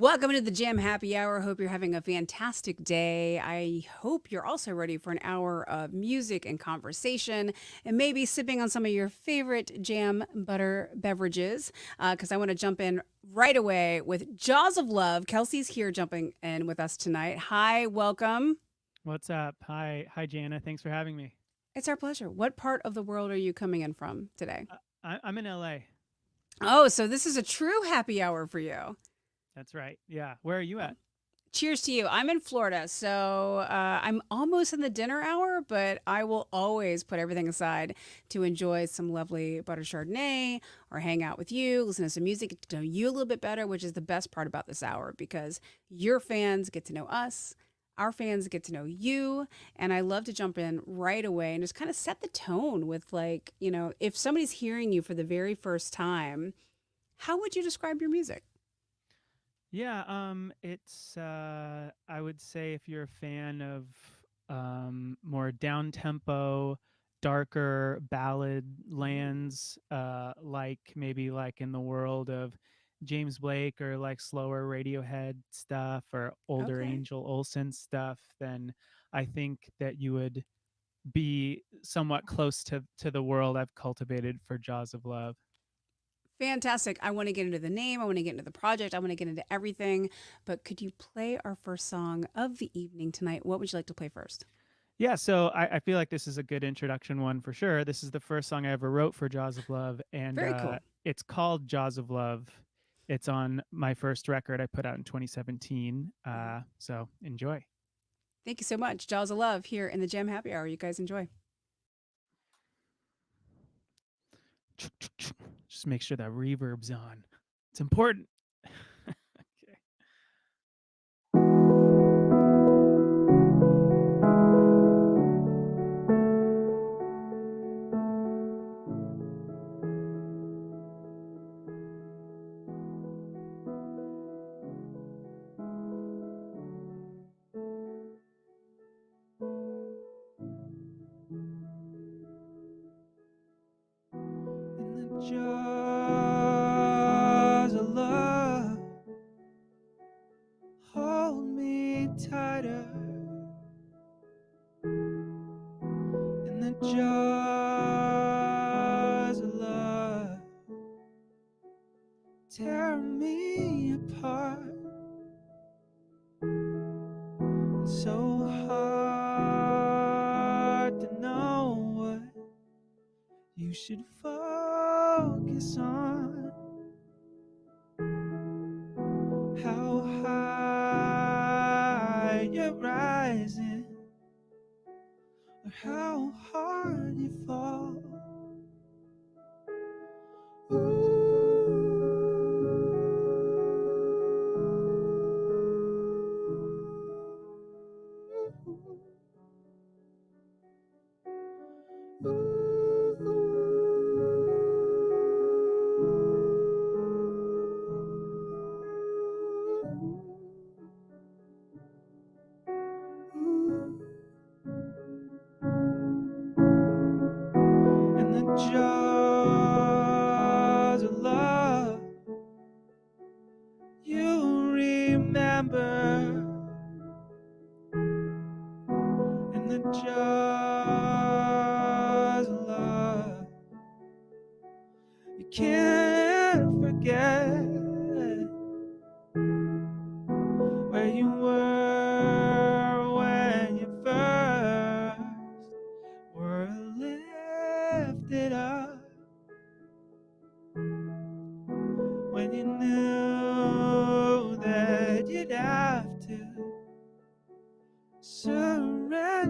Welcome to the Jam Happy Hour. Hope you're having a fantastic day. I hope you're also ready for an hour of music and conversation and maybe sipping on some of your favorite jam butter beverages because I want to jump in right away with Jaws of Love. Kelsey's here jumping in with us tonight. Hi, welcome. What's up? Hi, Jana. Thanks for having me. It's our pleasure. What part of the world are you coming in from today? I'm in LA. Oh, so this is a true happy hour for you. That's right. Yeah. Where are you Well, at? cheers to you. I'm in Florida, so I'm almost in the dinner hour, but I will always put everything aside to enjoy some lovely butter Chardonnay or hang out with you, listen to some music, get to know you a little bit better, which is the best part about this hour because your fans get to know us. Our fans get to know you. And I love to jump in right away and just kind of set the tone with, like, if somebody's hearing you for the very first time, how would you describe your music? Yeah. It's I would say if you're a fan of more down tempo, darker ballad lands, like maybe like in the world of James Blake or like slower Radiohead stuff or older Okay. Angel Olsen stuff, then I think that you would be somewhat close to the world I've cultivated for Jaws of Love. Fantastic. I want to get into the name. I want to get into the project. I want to get into everything. But could you play our first song of the evening tonight? What would you like to play first? Yeah, so I feel like this is a good introduction one for sure. This is the first song I ever wrote for Jaws of Love, and Very cool. it's called Jaws of Love. It's on my first record I put out in 2017. Mhm. So enjoy. Thank you so much. Jaws of Love here in the Gem Happy Hour. You guys enjoy. Just make sure that reverb's on. It's important. Okay. In the jaws of love, hold me tighter. In the jaws of love, tear me apart. It's so hard to know what you should focus on. How high you're rising, or how hard you fall. In the jaws of love, you remember. In the jaws of love, you can't forget where you were when you first were lifted up, when you knew that you'd have to surrender.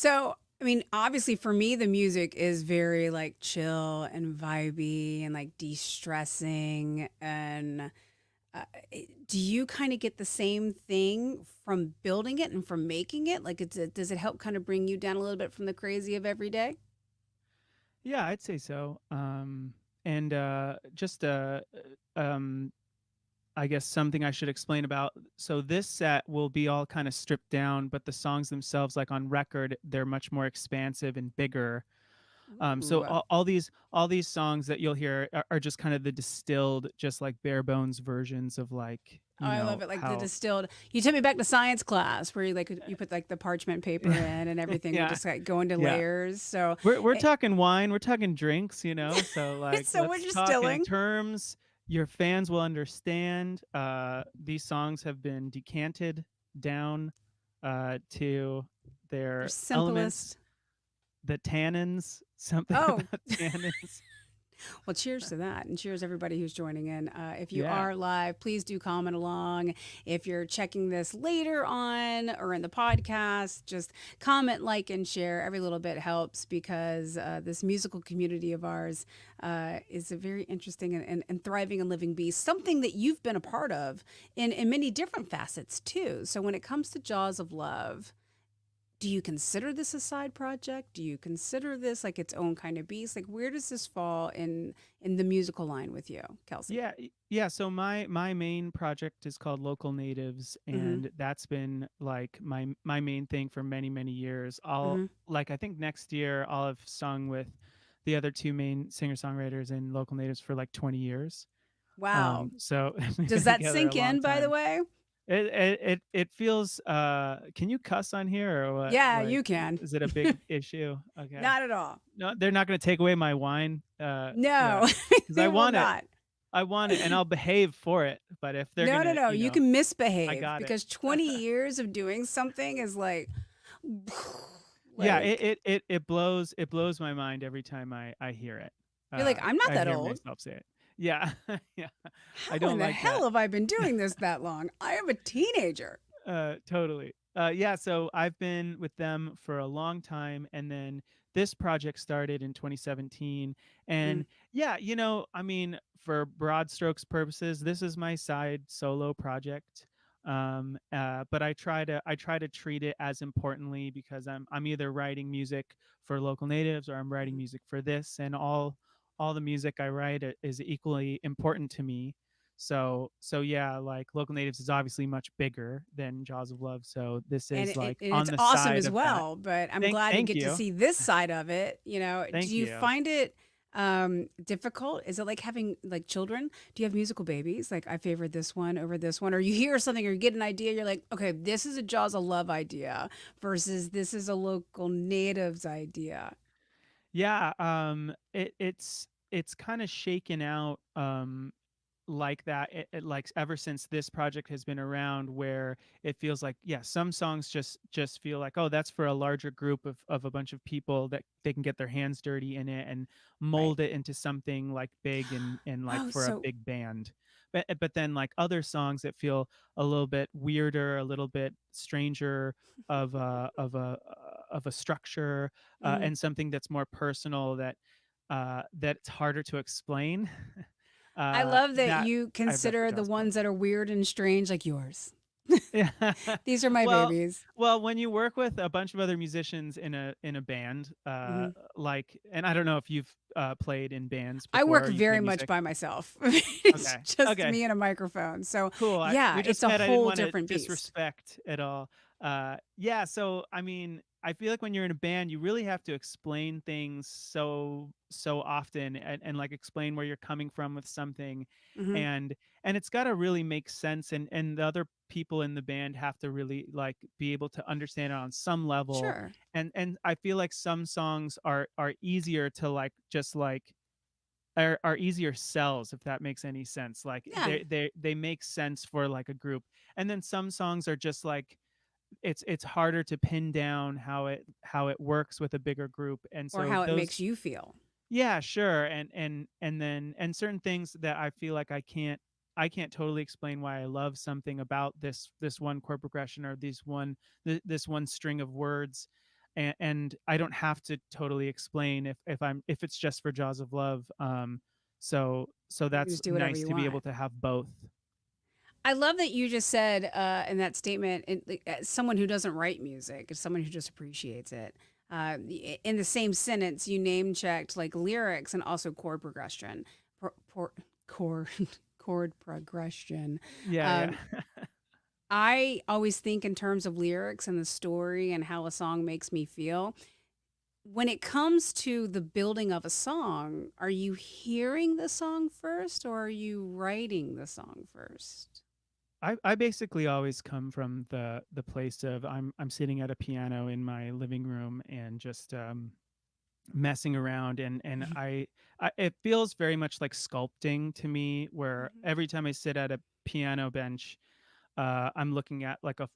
So, I mean, obviously for me, the music is very like chill and vibey and like de-stressing. And uh, do you kind of get the same thing from building it and from making it? Like, does it help kind of bring you down a little bit from the crazy of every day? Yeah, I'd say so. And just um, I guess something I should explain about. So this set will be all kind of stripped down, but the songs themselves, like on record, they're much more expansive and bigger. So Ooh. all these songs that you'll hear are just kind of the distilled, just like bare bones versions of like Oh, I love it. Like the how. distilled. You took me back to science class where you like you put like the parchment paper in and everything would Yeah, just like go into yeah. layers. So We're it, talking wine, we're talking drinks, so like it's so much let's talk in distilling. terms your fans will understand. These songs have been decanted down to Your their elements, simplest. the tannins, something Oh, about tannins. well, cheers to that. And cheers, everybody who's joining in. If you Yeah. are live, please do comment along. If you're checking this later on or in the podcast, just comment, like, and share. Every little bit helps because this musical community of ours is a very interesting and thriving and living beast, something that you've been a part of in many different facets, too. So when it comes to Jaws of Love, do you consider this a side project? Do you consider this like its own kind of beast? Like where does this fall in the musical line with you, Kelsey? Yeah, so my main project is called Local Natives, Mm-hmm. and that's been like my main thing for many many years. I'll Mm-hmm. like I think next year I'll have sung with the other two main singer-songwriters in Local Natives for like 20 years. Wow. So we've Does been that together a sink long in, by the time. way? It feels can you cuss on here or what? Yeah, Like you can. is it a big issue? Okay. Not at all. No, they're not going to take away my wine. Yeah. No, Cuz they will not. I want it and I'll behave for it. But if they're No, no, gonna, no. You can I misbehave got it. because 20 years of doing something is like, Yeah, like it blows my mind every time I hear it. you're like, I'm not I that hear old. myself say it. Yeah, yeah. I How in don't the like that. hell have I been doing this that long? I am a teenager. Totally. Yeah, so I've been with them for a long time, and then this project started in 2017. Mm, And yeah, I mean, for broad strokes purposes, this is my side solo project. But I try to treat it as importantly because I'm either writing music for local natives or I'm writing mhm. music for this, and all the music I write is equally important to me. So yeah, like Local Natives is obviously much bigger than Jaws of Love. So this And is like and on it's the awesome side as of that. well. But I'm Thank glad to thank get to you. see this side of it. Do Thank you you. find it difficult? Is it like having like children? Do you have musical babies? Like I favored this one over this one, or you hear something or you get an idea, you're like, okay, this is a Jaws of Love idea versus this is a local natives idea. Yeah, it's kind of shaken out like that like ever since this project has been around, where it feels like, yeah, some songs just feel like, oh, that's for a larger group of a bunch of people that they can get their hands dirty in it and Right. mold it into something like big and like Oh, for a so big band. But then like other songs that feel a little bit weirder, a little bit stranger of a structure, mhm. and something that's more personal, that it's harder to explain. I love that That you I've left for consider the Jaws Club. ones that are weird and strange like yours. Yeah. These are my Well babies. when you work with a bunch of other musicians in a band, Mhm. like, and I don't know if you've, played in bands I work before, you play very much music? by myself. It's Okay, just okay. me and a microphone. So, Cool. yeah, We it's just a met. I didn't whole want to different beast. disrespect at all. Yeah. So I mean, I feel like when you're in a band, you really have to explain things so often, and like explain where you're coming from with something, Mhm. and it's got to really make sense, and the other people in the band have to really like be able to understand it on some level, Sure. and I feel like some songs are easier to like just like are easier sells, if that makes any sense. Like Yeah. they make sense for like a group, and then some songs are just like it's harder to pin down how it works with a bigger group, and Or so how it those. makes you feel. Yeah, sure. And certain things that I feel like I can't totally explain why I love something about this one chord progression or this one string of words. and I don't have to totally explain if it's just for Jaws of Love. So You can that's just do whatever nice you to be able want. to have both. I love that you just said in that statement, as someone who doesn't write music, as someone who just appreciates it. In the same sentence, you name checked like lyrics and also chord progression, chord chord progression. Yeah, yeah. Um, I always think in terms of lyrics and the story and how a song makes me feel. When it comes to the building of a song, are you hearing the song first or are you writing the song first? I basically always come from the place of I'm sitting at a piano in my living room and just messing around, and I it feels very much like sculpting to me, where Mhm. every time I sit at a piano bench, I'm looking at like a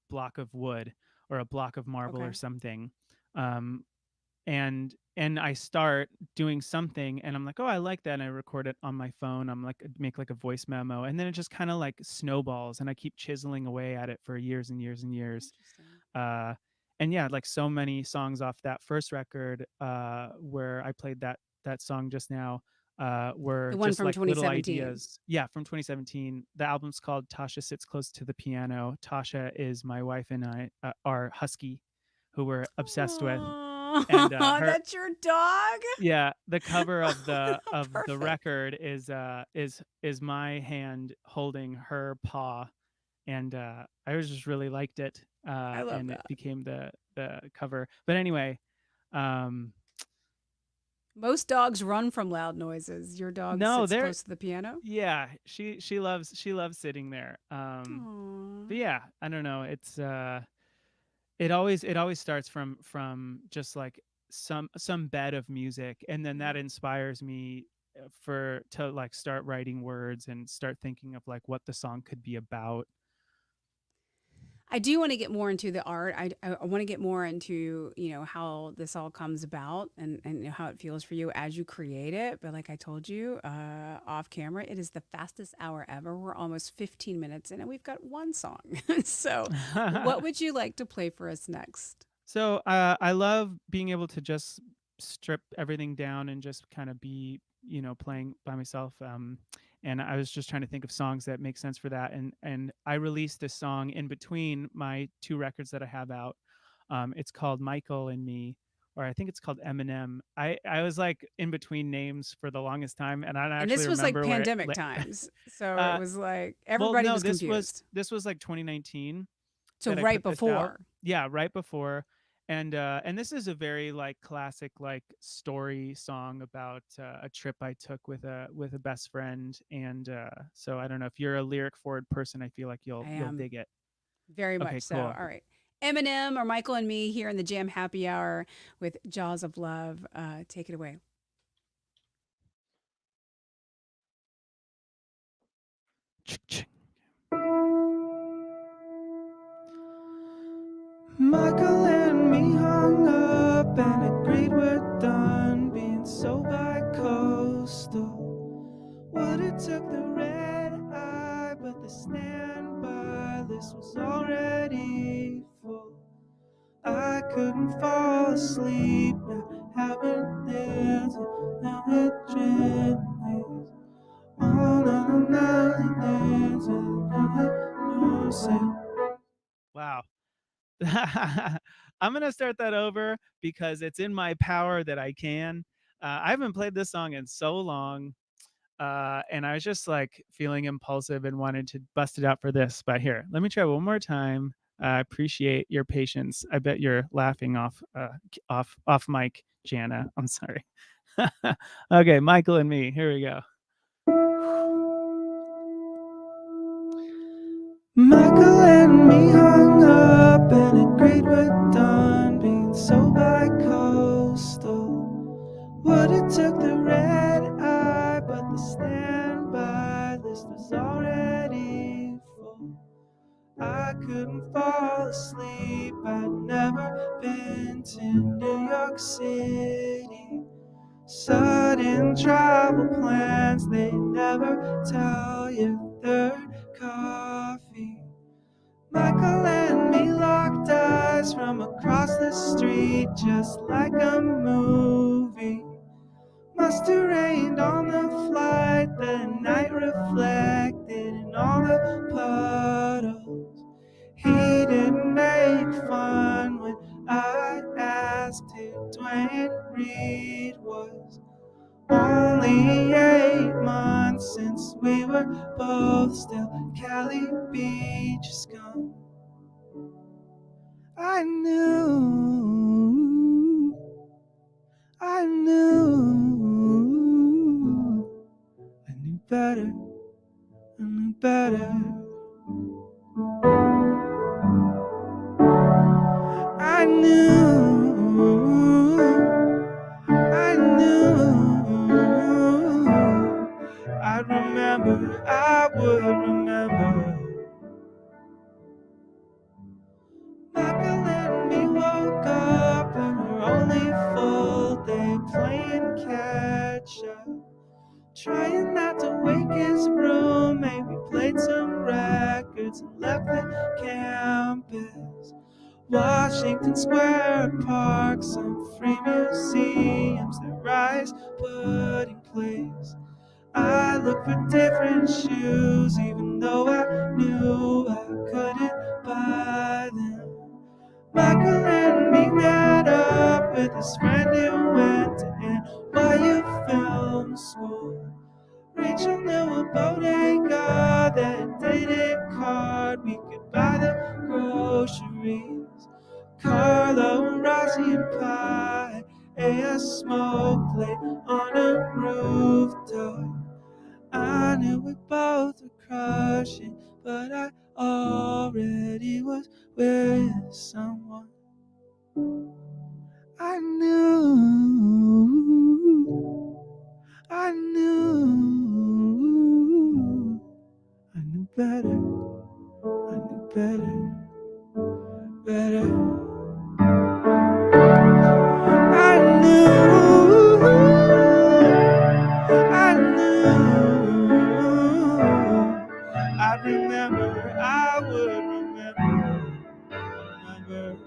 block of wood or a block of marble or Okay. something. Um, and I start doing something and I'm like, oh, I like that. And I record it on my phone. I'm like, make like a voice memo. And then it just kind of like snowballs and I keep chiseling away at it for years and years and years. Interesting. Uh, and yeah, like so many songs off that first record, where I played that song just now, The were one just from like little 2017. ideas. Yeah, from 2017. The album's called Tasha Sits Close to the Piano. Tasha is my wife and I, are husky, who we're obsessed with. And Oh, her that's your dog? yeah, the cover of the Perfect. record is my hand holding her paw, and I was just really liked it, I love and it that. became the cover. But anyway, um, Most dogs run from loud noises. Your dog no, sits there, close to the piano? yeah, she loves sitting there. But Aww. yeah, I don't know. It always starts from just like some bed of music, and then that Mhm. inspires me, for to like start writing words and start thinking of like what the song could be about. I do want to get more into the art. I want to get more into, how this all comes about and how it feels for you as you create it. But like I told you off camera, it is the fastest hour ever. We're almost 15 minutes in and we've got one song. So, what would you like to play for us next? So I love being able to just strip everything down and just kind of be, playing by myself. And I was just trying to think of songs that make sense for that. And I released this song in between my two records that I have out. It's called Michael and Me, or I think it's called Eminem. I was like in between names for the longest time, and I don't And actually this was like remember where. pandemic times. So it Uh, was like well, everybody no, was this was confused. this was like 2019 So that I right put this out. before. Yeah, right before. And this is a very like classic like story song about a trip I took with a best friend. And so I don't know if you're a lyric forward person, I feel like I you'll am. dig it. Very much Okay, so. cool. All right. Eminem or Michael and me here in the Jam Happy Hour with Jaws of Love. Take it away. Michael and me hung up and agreed we're done being so bi-coastal. Would have took the red eye, but the standby list was already full. I couldn't fall asleep, now haven't lived now it gently. Oh, no, no, no, wow. I'm gonna start that over because it's in my power that I can. I haven't played this song in so long, and I was just like feeling impulsive and wanted to bust it out for this. But here, let me try one more time. I appreciate your patience. I bet you're laughing off mic, Jana. I'm sorry. Okay, Michael and me. Here we go. Michael and me hung up and agreed we're done being so bi-coastal. Would have took the red eye, but the standby list was already full. I couldn't fall asleep. I'd never been to New York City. Sudden travel plans, they never tell you third coffee. Michael and me locked eyes eyes from across the street, just like a movie. Must have rained on the flight, the night reflected in all the puddles. He didn't make fun when I asked who Dwayne Reed was. Only 8 months since we were both still Cali Beach scum. I knew, I knew, I knew better, I knew better. I knew, I knew, I'd remember, I would remember. Michael and me woke up and we're only full day playing catch up. Trying not to wake his roommate, we played some records and left the campus. Washington Square Park, some free museums that Rice put in place. I looked for different shoes, even though I knew I couldn't buy them. Michael and me met up with his friend who went to NYU Film School. Rachel knew a bodega that did it card. We could buy the groceries. Carlo and Rossi and pie, a smoke late on a rooftop. I knew we both were crushing, but I already was with someone. I knew, I knew, I knew better, I knew better, better. I knew, I knew, I remember, I would remember, remember.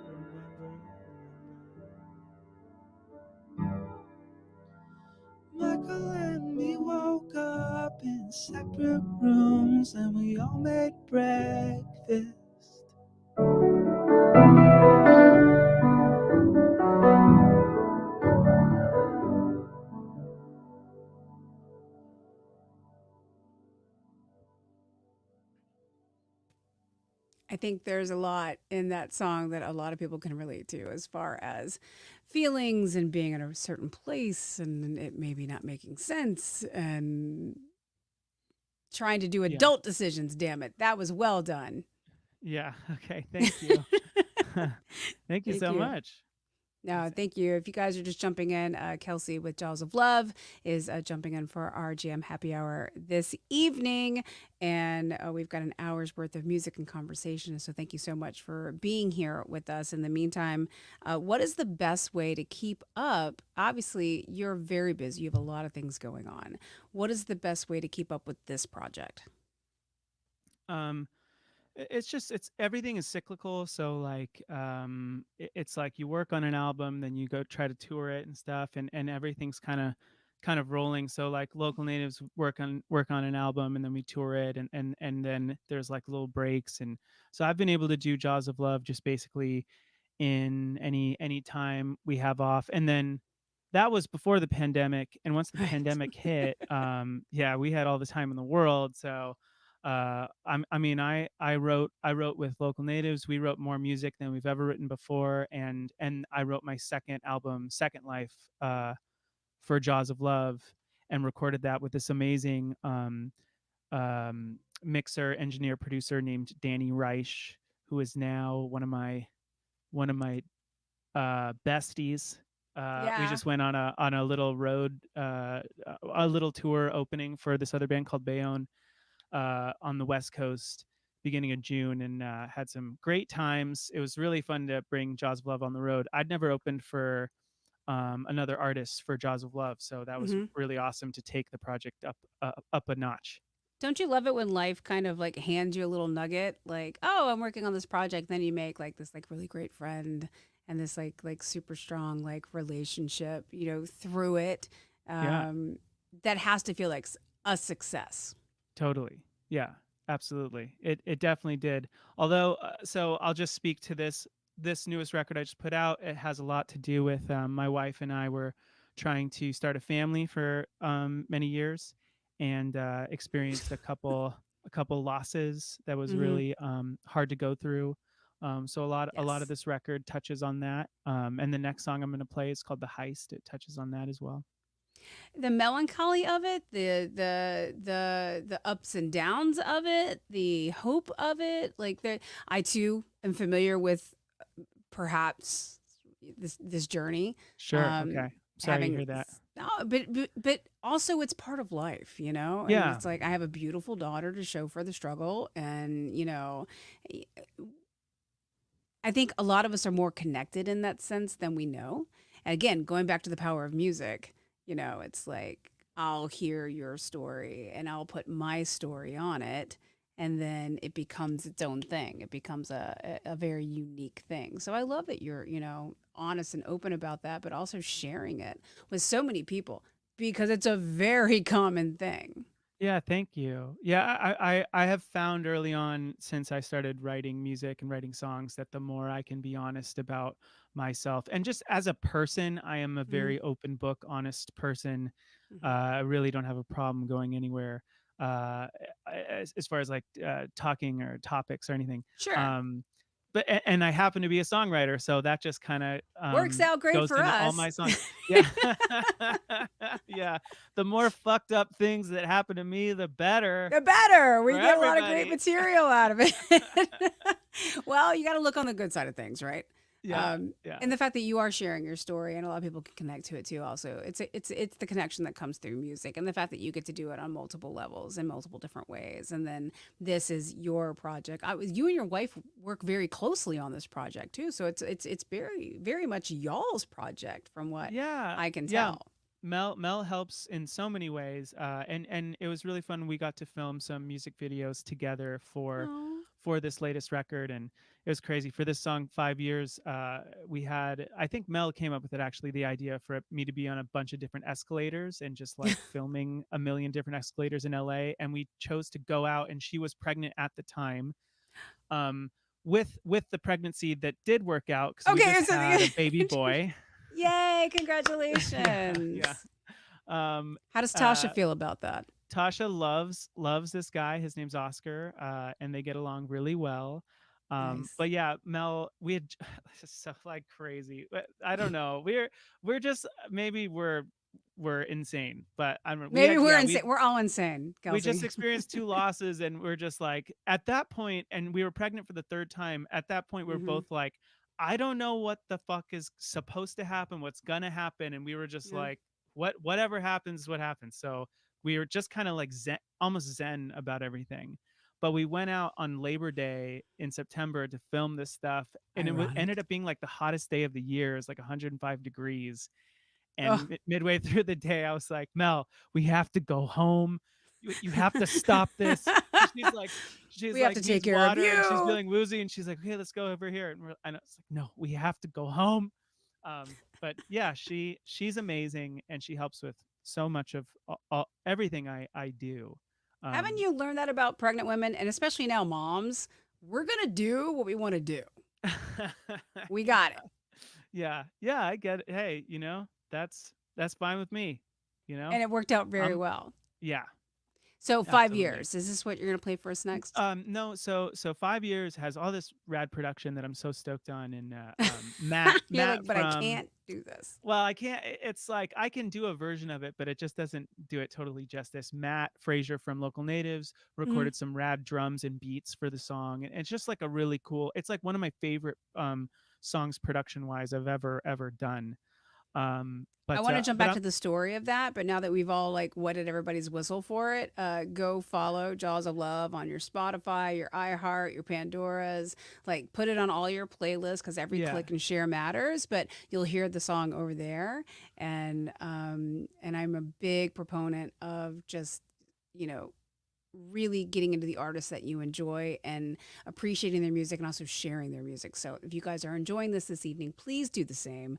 Michael and me woke up in separate rooms and we all made breakfast. I think there's a lot in that song that a lot of people can relate to as far as feelings and being in a certain place and it maybe not making sense and trying to do Yeah. adult decisions, damn it. That was well done. Yeah. Okay. Thank you. Thank you Thank so you. much. No, thank you. If you guys are just jumping in, Kelsey with Jaws of Love is jumping in for our GM happy hour this evening. And we've got an hour's worth of music and conversation. So thank you so much for being here with us. In the meantime, what is the best way to keep up? Obviously, you're very busy, you have a lot of things going on. What is the best way to keep up with this project? Um, it's just it's everything is cyclical. So like it's like you work on an album, then you go try to tour it and stuff, and everything's kind of rolling. So like local natives work on an album and then we tour it, and then there's like little breaks. And so I've been able to do Jaws of Love just basically in any time we have off. And then that was before the pandemic, and once the Right. pandemic hit, yeah, we had all the time in the world. So I wrote with local natives. We wrote more music than we've ever written before, and I wrote my second album, Second Life, for Jaws of Love, and recorded that with this amazing mixer, engineer, producer named Danny Reich, who is now one of my besties. We Yeah. just went on a little road, a little tour opening for this other band called Bayonne, on the West Coast, beginning of June, and had some great times. It was really fun to bring Jaws of Love on the road. I'd never opened for another artist for Jaws of Love, so that was Hmm. really awesome to take the project up a notch. Don't you love it when life kind of like hands you a little nugget, like, oh, I'm working on this project, then you make like this like really great friend and this like super strong like relationship, through it. Yeah, Um, that has to feel like a success. totally. Yeah, absolutely. It definitely did. Although, so I'll just speak to this newest record I just put out. It has a lot to do with my wife and I were trying to start a family for many years, and experienced a couple losses that was Hmm. really hard to go through. So a lot of Yes. this record touches on that. And the next song I'm going to play is called "The Heist." It touches on that as well. The melancholy of it, the ups and downs of it, the hope of it, like that. I too am familiar with perhaps this journey. Sure. Um, Okay. Sorry to having hear that. no, but also it's part of life, and Yeah. it's like I have a beautiful daughter to show for the struggle, and I think a lot of us are more connected in that sense than we know. And again, going back to the power of music, it's like I'll hear your story and I'll put my story on it. And then it becomes its own thing. It becomes a very unique thing. So I love that you're, honest and open about that, but also sharing it with so many people because it's a very common thing. Yeah, thank you. Yeah, I have found early on since I started writing music and writing songs that the more I can be honest about myself and just as a person, I am a Hmm. very open book, honest person. Hmm. I really don't have a problem going anywhere as far as like talking or topics or anything. Sure. Um, and I happen to be a songwriter, so that just kind of Works out great goes for into all us. my songs. Yeah. Yeah, the more fucked up things that happen to me, the better The better. for We get a lot of great everybody. material out of it. Well, you got to look on the good side of things, right? Yeah, yeah, And the fact that you are sharing your story and a lot of people can connect to it too. Also, it's the connection that comes through music, and the fact that you get to do it on multiple levels in multiple different ways. And then this is your project. You and your wife work very closely on this project too, so it's very very much y'all's project from what yeah, I can yeah. tell. Mel helps in so many ways, and it was really fun. We got to film some music videos together Oh, for this latest record, and it was crazy. For this song, 5 years, we had. I think Mel came up with it actually, the idea for me to be on a bunch of different escalators and just like filming a million different escalators in LA. And we chose to go out, and she was pregnant at the time. Um, with the pregnancy that did work out because we okay. just So had a baby boy. yay! Yeah, yeah. Congratulations. Um, How does Tasha uh, feel about that? Tasha loves this guy. His name's Oscar, and they get along really well. Nice. But yeah, Mel, we had this is so like crazy. I don't know. We're just maybe we're insane, but I don't. We Maybe had we're yeah insane. We're all insane, we just Kelsey. experienced two losses, and we're just like at that point, and we were pregnant for the third time. At that point, we're Hmm. both like, I don't know what the fuck is supposed to happen, what's gonna happen, and we were just Yeah. like, whatever happens, what happens. So we were just kind of like zen, almost zen about everything. But we went out on Labor Day in September to film this stuff, and ended Ironic. up being like the hottest day of the year. It's like 105 degrees, Oh, and midway through the day, I was like, Mel, we have to go home. You have to stop this. And she's we have like to take needs care of water, and she's you. feeling woozy, and she's like, okay, let's go over here. And it's like, no, we have to go home. But yeah, she's amazing, and she helps with so much of everything I do. Haven't Um, you learned that about pregnant women and especially now moms? We're going to do what we want to do. We got it. yeah, yeah, I get it. Hey, that's fine with me. You know, And it worked out very I'm well. yeah, So, five absolutely. years. Is this what you're going to play for us next? No, so 5 years has all this rad production that I'm so stoked on, and You're Matt like, but I from can't do this. well, I can't. It's like I can do a version of it, but it just doesn't do it totally justice. Matt Frazier from Local Natives Mhm. recorded some rad drums and beats for the song, and it's just like a really cool. It's like one of my favorite songs production wise I've ever done. Um, I but want to uh, jump but back I'm to the story of that, but now that we've all like wetted everybody's whistle for it, go follow Jaws of Love on your Spotify, your iHeart, your Pandoras. Like, put it on all your playlists because every yeah. click and share matters. But you'll hear the song over there, and I'm a big proponent of just you know really getting into the artists that you enjoy and appreciating their music and also sharing their music. So if you guys are enjoying this evening, please do the same.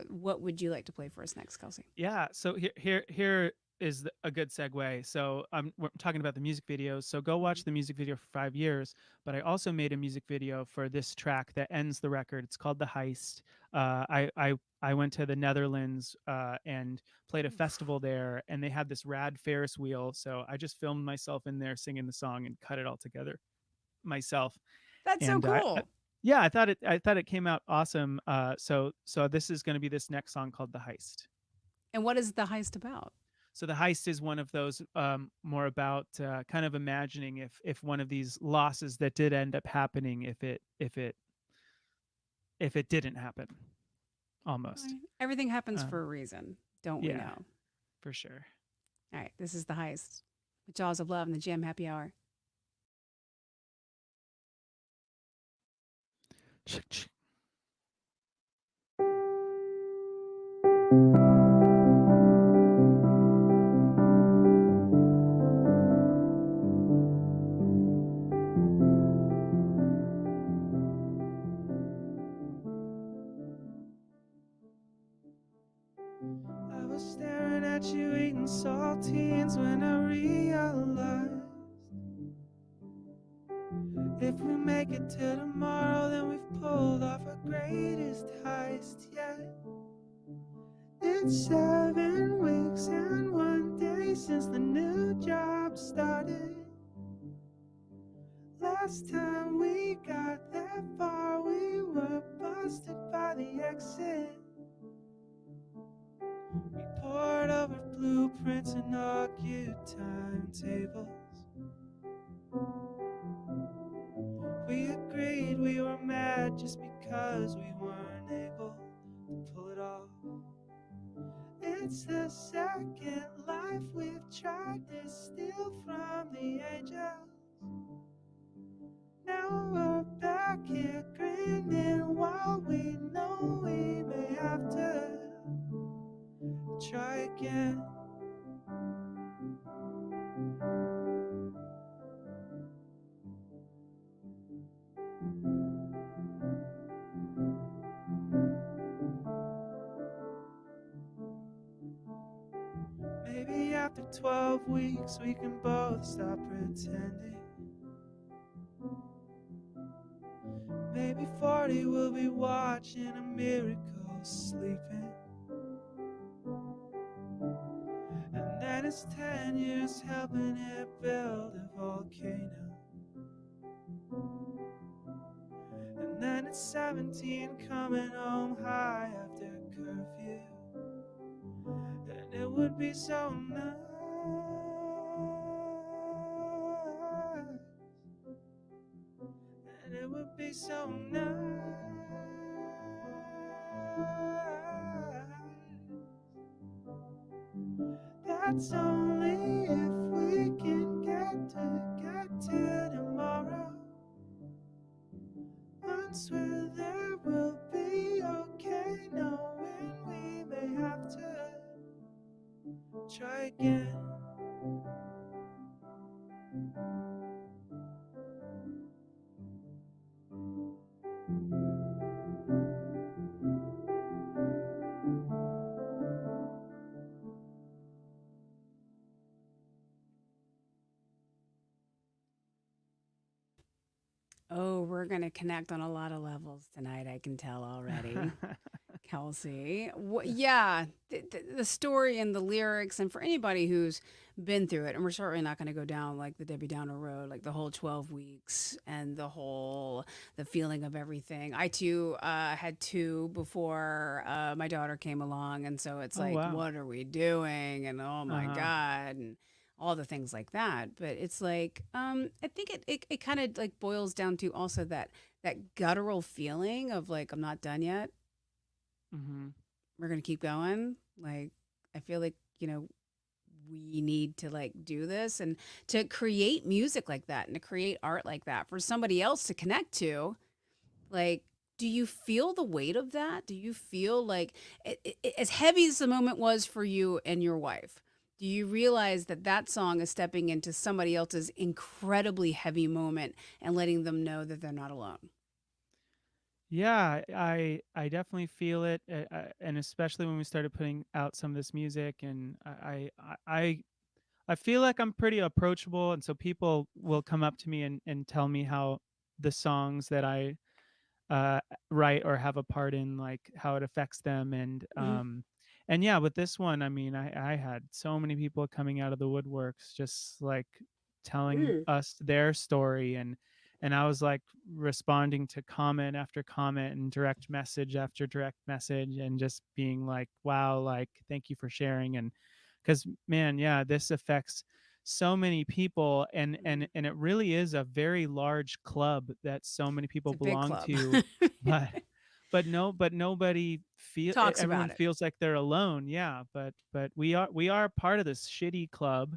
What would you like to play for us next, Kelsey? Yeah. So here is a good segue. So we're talking about the music videos. So go watch the music video for 5 years. But I also made a music video for this track that ends the record. It's called The Heist. I went to the Netherlands and played a festival there, and they had this rad Ferris wheel. So I just filmed myself in there singing the song and cut it all together myself. That's so And cool. yeah, I thought it came out awesome. So this is going to be this next song called The Heist. And what is the heist about? So the heist is one of those more about kind of imagining if one of these losses that did end up happening, if it didn't happen, almost. Right. Everything happens Um, for a reason, don't we yeah, know? for sure. All right, this is the heist. With Jaws of Love and the Jam Happy Hour. I was staring at you eating saltines when I realized if we make it till tomorrow, then we've pulled off our greatest heist yet. It's 7 weeks and 1 day since the new job started. Last time we got that far, we were busted by the exit. We poured over blueprints and argued timetables. We agreed we were mad just because we weren't able to pull it off. It's the second life we've tried to steal from the angels. Now we're back here grinning while we know we may have to try again. Maybe after 12 weeks we can both stop pretending. Maybe 40 we'll be watching a miracle sleeping. And then it's 10 years helping it build a volcano. And then it's 17 coming home high after curfew. And it would be so nice. And it would be so nice. That's only if we can get to tomorrow. Once we're there, we'll be okay, knowing we may have to try again. Oh, we're going to connect on a lot of levels tonight, I can tell already. Kelsey. Yeah, the story and the lyrics, and for anybody who's been through it, and we're certainly not going to go down like the Debbie Downer road, like the whole 12 weeks and the feeling of everything. I too had two before my daughter came along, and so it's Oh like, wow. what are we doing? And oh my Uh-huh. God, and all the things like that. But it's like, I think it kind of like boils down to also that guttural feeling of like, I'm not done yet, Mhm. we're gonna keep going. Like, I feel like, we need to like do this and to create music like that and to create art like that for somebody else to connect to. Like, do you feel the weight of that? Do you feel like as heavy as the moment was for you and your wife? Do you realize that that song is stepping into somebody else's incredibly heavy moment and letting them know that they're not alone? Yeah, I definitely feel it, and especially when we started putting out some of this music, and I feel like I'm pretty approachable, and so people will come up to me and tell me how the songs that I uh, write or have a part in, like how it affects them, Mhm. and yeah, with this one, I mean, I had so many people coming out of the woodworks, just like telling Mm. us their story, and I was like responding to comment after comment and direct message after direct message, and just being like, wow, like thank you for sharing, and because man, yeah, this affects so many people, and Mhm. it really is a very large club that so many It's people a big belong club. to, but but nobody Talks everyone about it. feels like they're alone. Yeah, but we are part of this shitty club,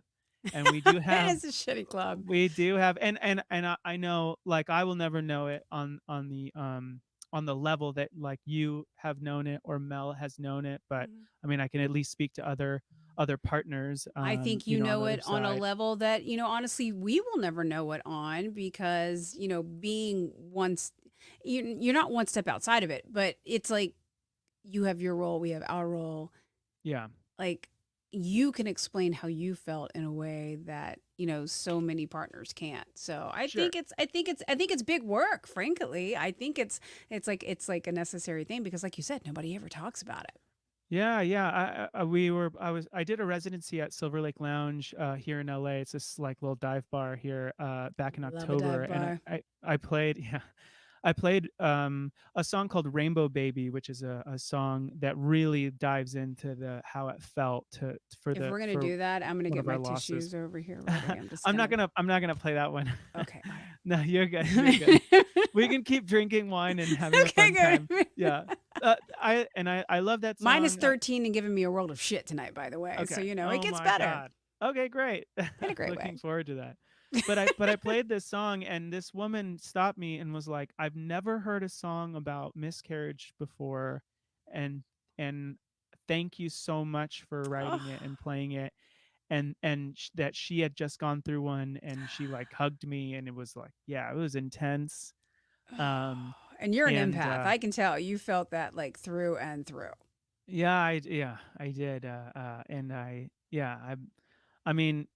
and we do It have is a shitty club. and I know, like, I will never know it on the level that like you have known it or Mel has known it, but Mhm. I mean, I can at least speak to other partners, I think you on know the other it on a side. level that, honestly, we will never know it on because, being once you're not one step outside of it, but it's like you have your role, we have our role. Yeah, Like you can explain how you felt in a way that, so many partners can't. So sure. I think it's big work, frankly. I think it's like a necessary thing because like you said, nobody ever talks about it. Yeah, yeah. I did a residency at Silver Lake Lounge here in LA. It's this like little dive bar here back in Love a October, dive and bar. I played yeah, I played a song called Rainbow Baby, which is a song that really dives into the how it felt If we're gonna for do that, I'm gonna one get of my our losses. tissues over here ready. I'm just gonna. I'm not gonna play that one. Okay, all No, you're good. You're good. right. We can keep drinking wine and having a Okay, fun time. good. Yeah. I love that Minus song. 13 and giving me a world of shit tonight, by the way. So Okay. it Oh gets my better god. Okay, great. in a great way. Looking forward to that. But I played this song, and this woman stopped me and was like, "I've never heard a song about miscarriage before, and and thank you so much for Oh. writing it and playing it." And that she had just gone through one, and she like hugged me, and it was like, yeah, it was intense. Um And you're an and empath. I can tell you felt that like through and through. yeah, I did and I yeah, I mean,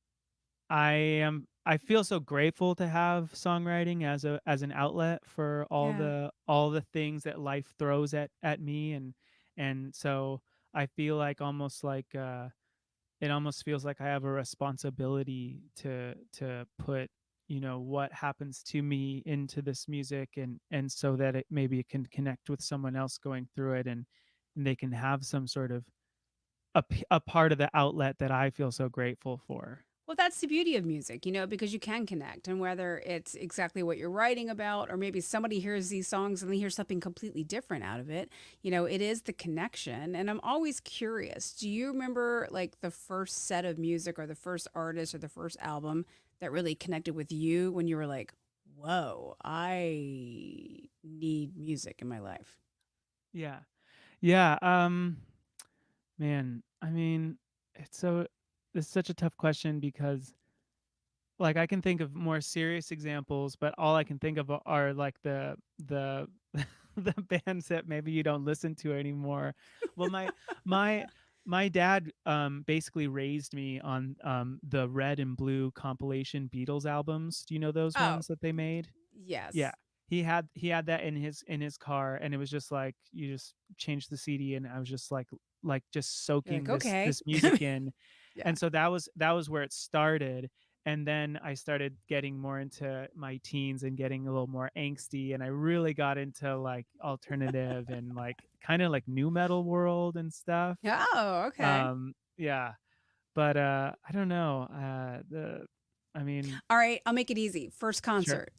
I feel so grateful to have songwriting as an outlet for Yeah. all the things that life throws at me, and so I feel like almost like it almost feels like I have a responsibility to put, what happens to me into this music, and so that maybe it can connect with someone else going through it, and they can have some sort of a part of the outlet that I feel so grateful for. Well, that's the beauty of music, because you can connect. And whether it's exactly what you're writing about, or maybe somebody hears these songs and they hear something completely different out of it, it is the connection. And I'm always curious, do you remember like the first set of music or the first artist or the first album that really connected with you when you were like, whoa, I need music in my life? Yeah. Yeah, man, I mean, it's so it's such a tough question because like I can think of more serious examples, but all I can think of are like the the bands that maybe you don't listen to anymore. Well, my my dad basically raised me on the Red and Blue compilation Beatles albums. Do you know those Oh, ones that they made? Yeah. yes. He had that in his car, and it was just like you just change the CD, and I was just like just You're like, soaking okay. this music in. Yeah. And so that was where it started, and then I started getting more into my teens and getting a little more angsty, and I really got into like alternative and like kind of like new metal world and stuff. Oh, okay. Yeah, but I don't know. The I mean, All right, I'll make it easy. First sure. concert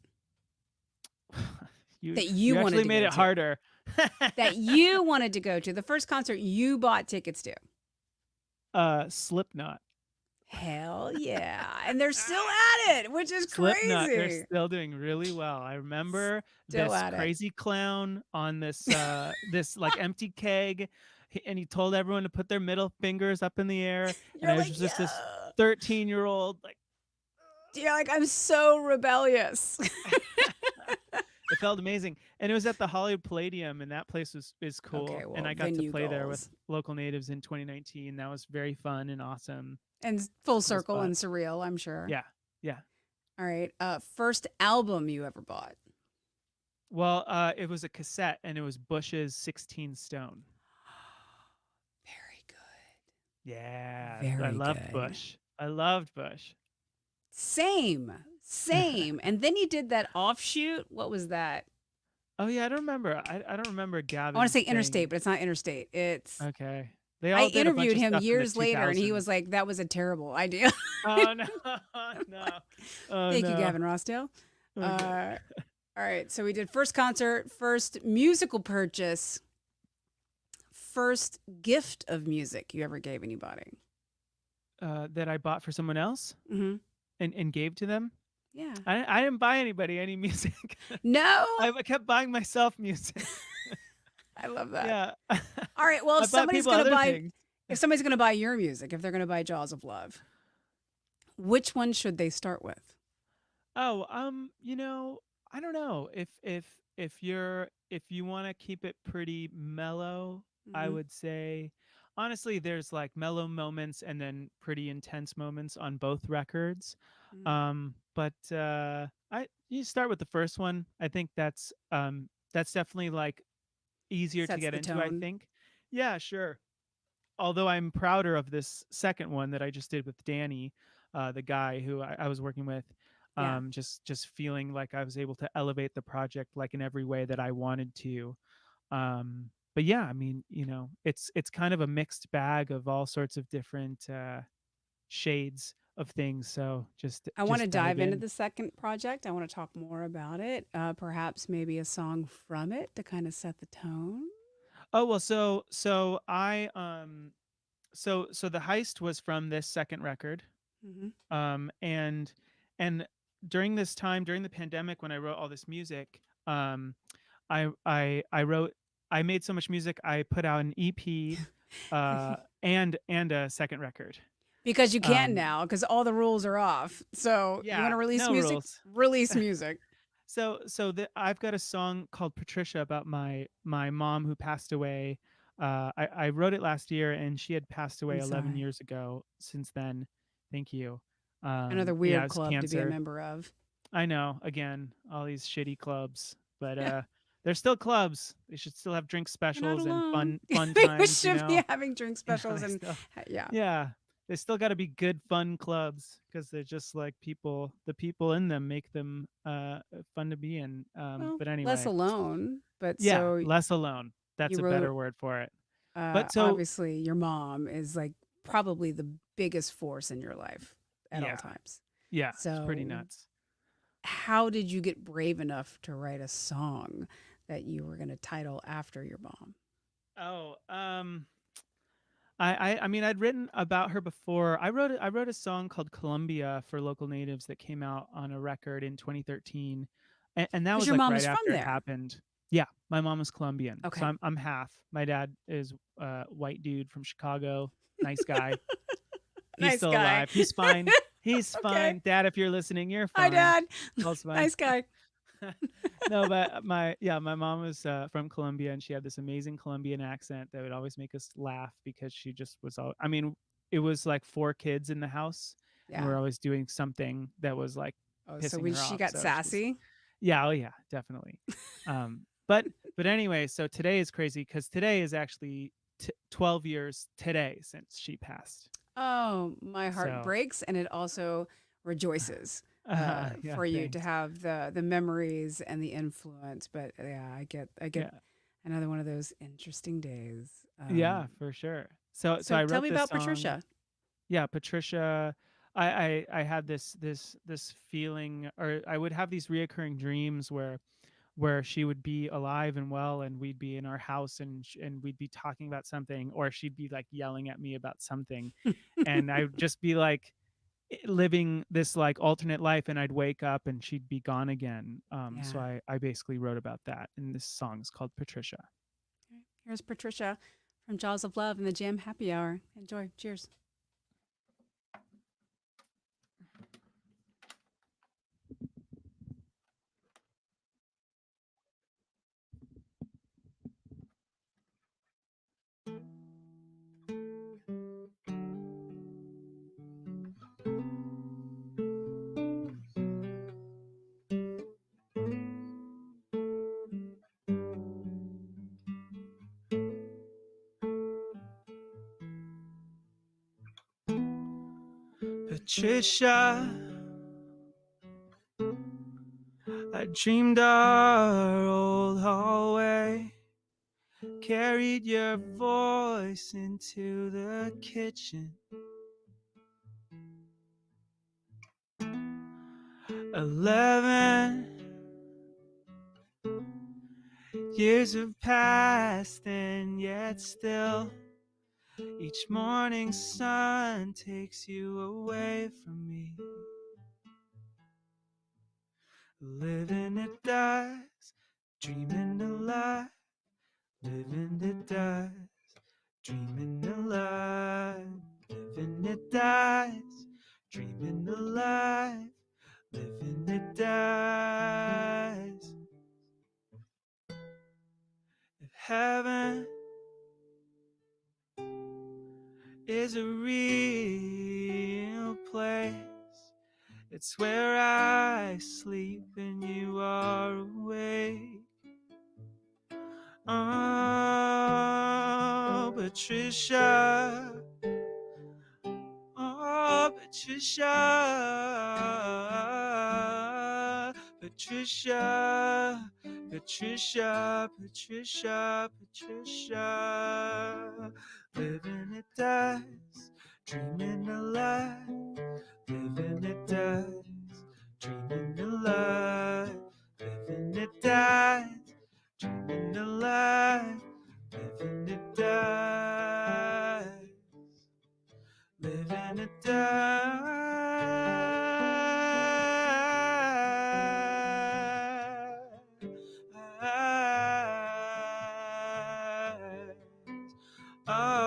you that you you wanted actually to made go it to. harder. That you wanted to go to. The first concert you bought tickets to. Slipknot. Hell yeah. And they're still at it, which is Slipknot, they're crazy. still doing really well. I remember Still this at it. crazy clown on this this like empty keg and he told everyone to put their middle fingers up in the air, and You're I was like, just this yeah. 13-year-old like. You're like, I'm so rebellious. It felt amazing, and it was at the Hollywood Palladium, and that place is Okay, cool. And well, I got to venue play there with goals. local natives in 2019. That was very fun and awesome. And full It was circle fun. and surreal, I'm sure. Yeah, yeah. All right. First album you ever bought? Well, it was a cassette, and it was Bush's 16 Stone. Very good. Yeah, I Very loved good. Bush. I loved Bush. Same. Same. And then you did that offshoot. What was that? Oh yeah, I don't remember. I don't remember I want to Gavin's say thing. Interstate, but it's not Interstate. It's Okay, they I all did a bunch interviewed of him stuff in the years later and he 2000s. was like, that was a terrible idea. Oh no, no, oh Thank you, no. Gavin Rossdale. Okay. Uh, all right. So we did first concert, first musical purchase, first gift of music you ever gave anybody. That I bought for someone else Mm-hmm. and gave to them. Yeah. I didn't buy anybody any music. No, I kept buying myself music. I love that. Yeah. All right. Well, I bought people other things. if somebody's gonna buy your music, if they're gonna buy Jaws of Love, which one should they start with? Oh, I don't know. If you want to keep it pretty mellow, I Mm-hmm. would say honestly there's like mellow moments and then pretty intense moments on both records. Mm-hmm. But I you start with the first one. I think that's definitely like easier to Sets get the into, I tone. think. Yeah, sure. Although I'm prouder of this second one that I just did with Danny, the guy who I was working with. Yeah. Just feeling like I was able to elevate the project like in every way that I wanted to. But yeah, I mean, it's kind of a mixed bag of all sorts of different shades of things. So I want to just dive dive into in. the second project. I want to talk more about it. Perhaps maybe a song from it to kind of set the tone. Oh well, so the heist was from this second record. Hmm. And during this time, during the pandemic, when I wrote all this music, I wrote, I made so much music, I put out an EP, and a second record. Because you can Um, now, because all the rules are off. So you want yeah, to release no music? rules. Release music. I've got a song called Patricia about my mom who passed away. I wrote it last year, and she had passed away I'm 11 sorry. years ago. Since then, thank you. Another Yeah, it weird was club to be a cancer. member of. I know, again, all these shitty clubs, but they're still clubs. They should still have drink You're not specials and alone. fun We times, should be having drink specials They and still, yeah. yeah, they still got to be good fun clubs because they're just like the people in them make them fun to be in. Well, But less anyway, alone. But yeah, so less alone. That's you a wrote better word for it. But so obviously your mom is like probably the biggest force in your life at all yeah, times. yeah, it's pretty So nuts. how did you get brave enough to write a song that you were going to title after your mom? Oh, I mean I'd written about her before. I wrote a song called Columbia for local natives that came out on a record in 2013, and that Because was your like mom right is from after it there. happened. Yeah, my mom was Colombian, so Okay. I'm half. My dad is white dude from Chicago, nice guy. He's Nice still guy. alive. He's fine. He's Okay. fine. Dad, if you're listening, you're Hi, fine. Dad. All's fine. Nice guy. No, but my mom was from Colombia, and she had this amazing Colombian accent that would always make us laugh because she just was all. I mean, it was like four kids in the house, and Yeah. we're always doing something that was like Oh, so pissing when her she off. got So she's sassy. yeah, oh yeah, definitely. But anyway, so today is crazy because today is actually 12 years today since she passed. Oh, my heart So breaks, and it also rejoices yeah, for you to thanks. have the memories and the influence. But yeah, I get Yeah, another one of those interesting days. yeah, for sure. So So I tell wrote me this about song. Patricia. Yeah, Patricia. I had this feeling, or I would have these reoccurring dreams where she would be alive and well, and we'd be in our house, and we'd be talking about something, or she'd be like yelling at me about something, and I would just be like living this like alternate life, and I'd wake up and she'd be gone again. So Yeah. I basically wrote about that, and this song is called Patricia. Okay. Here's Patricia from Jaws of Love and the Jam Happy Hour. Enjoy. Cheers. Patricia, I dreamed our old hallway carried your voice into the kitchen. 11 years have passed, and yet still each morning sun takes you away from me. Living it dies, dreaming alive. Living it dies, dreaming alive. Living it dies, dreaming alive. Living it dies. If heaven is a real place, it's where I sleep and you are awake. Oh, Patricia. Oh, Patricia. Patricia. Patricia. Patricia. Patricia. Living it dies, dreaming alive. Living it dies, dreaming alive. Living it dies, dreaming alive. Living it dies, living it dies. Oh.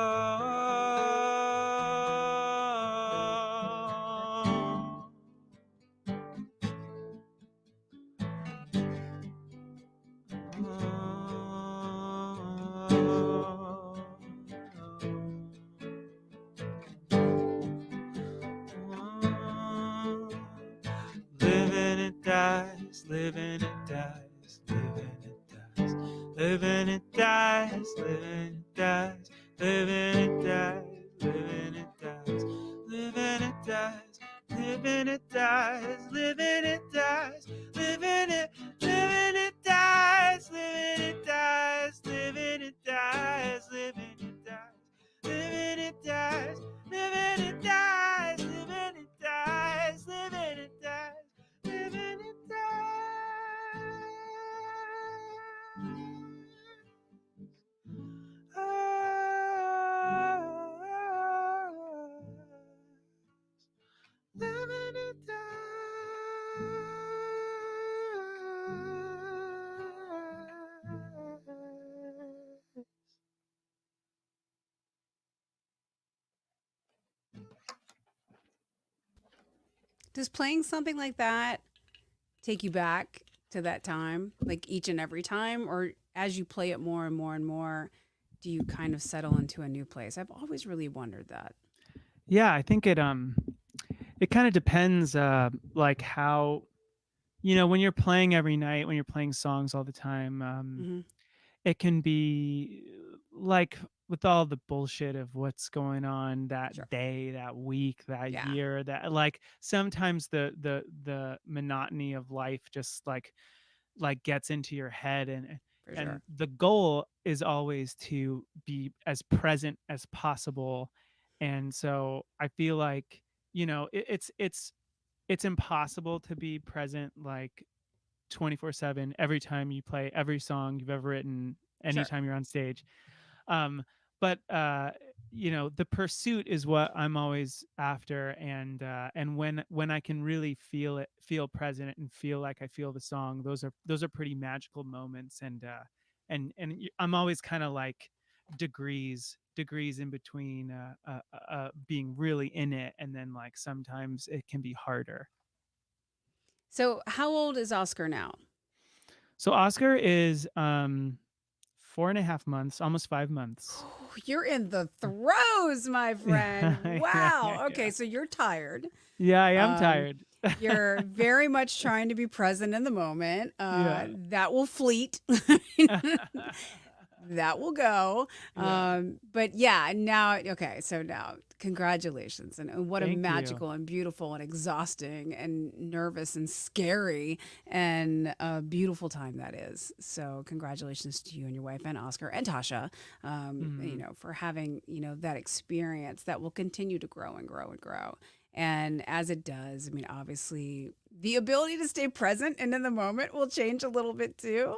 Living it dies, living it dies, living it dies, living it dies, living it dies, living it dies, living it dies, living it dies, living it dies, living it dies, living it, living it dies, living it dies, living it dies, living it dies, living it dies, living it dies, living it dies, living it dies. Living it dies. Living it dies. Does playing something like that take you back to that time, like each and every time? Or as you play it more and more and more, do you kind of settle into a new place? I've always really wondered that. Yeah, I think it kind of depends like how when you're playing every night, when you're playing songs all the time, Hmm. it can be like with all the bullshit of what's going on Sure. that day, that week, that Yeah, year, that like sometimes the monotony of life just like gets into your head, for and sure. the goal is always to be as present as possible. And so I feel like it's impossible to be present like 24/7 every time you play every song you've ever written Sure. anytime you're on stage. um but the pursuit is what I'm always after, and when I can really feel present and feel like I feel the song, those are pretty magical moments. I'm always kind of like degrees in between being really in it, and then like sometimes it can be harder. So, how old is Oscar now? So Oscar is 4.5 months, almost 5 months. You're in the throes, my Yeah, friend. yeah, yeah, Wow. yeah. Okay, so you're tired. Yeah, I am Um, tired. you're very much trying to be present in the moment. Yeah. That will fleet. That will go. Yeah. But yeah, now, okay, so now, congratulations. And what a Thank you. magical and beautiful and exhausting and nervous and scary and beautiful time that is. So, congratulations to you and your wife and Oscar and Tasha, Hmm. for having, that experience that will continue to grow and grow and grow. And as it does, I mean, obviously, the ability to stay present and in the moment will change a little bit too.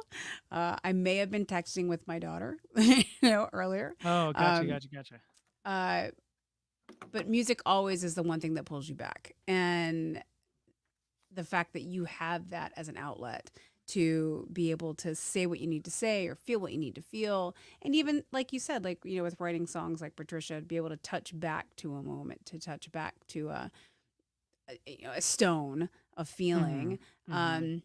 I may have been texting with my daughter, earlier. Oh, gotcha, Um, gotcha, gotcha. uh, but music always is the one thing that pulls you back. And the fact that you have that as an outlet to be able to say what you need to say or feel what you need to feel. And even like you said, like, with writing songs like Patricia, to be able to touch back to a moment, to touch back to a stone of Hmm. feeling. Hmm. Um,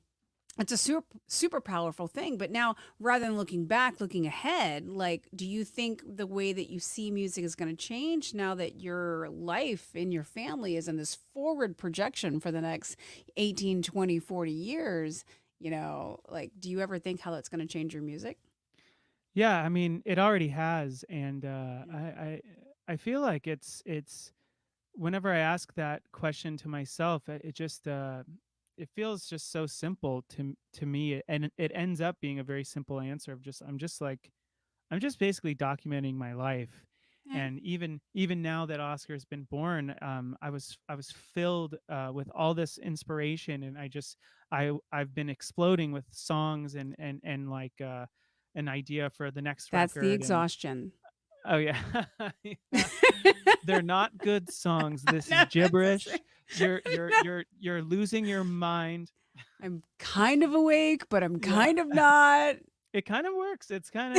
it's a super powerful thing. But now, rather than looking back, looking ahead, like, do you think the way that you see music is going to change now that your life and your family is in this forward projection for the next 18, 20, 40 years? Like, do you ever think how that's going to change your music? Yeah, I mean, it already has, and Yeah. I feel like it's whenever I ask that question to myself, it just it feels just so simple to me, and it ends up being a very simple answer of just I'm just basically documenting my life. Yeah. And even now that Oscar's been born, I was filled with all this inspiration, and I've been exploding with songs and like an idea for the next That's the record. And exhaustion. oh yeah, yeah. They're not good songs. This is No, that's gibberish. no. You're losing your mind. I'm kind of awake, but I'm Yeah. kind of not. It kind of works. It kind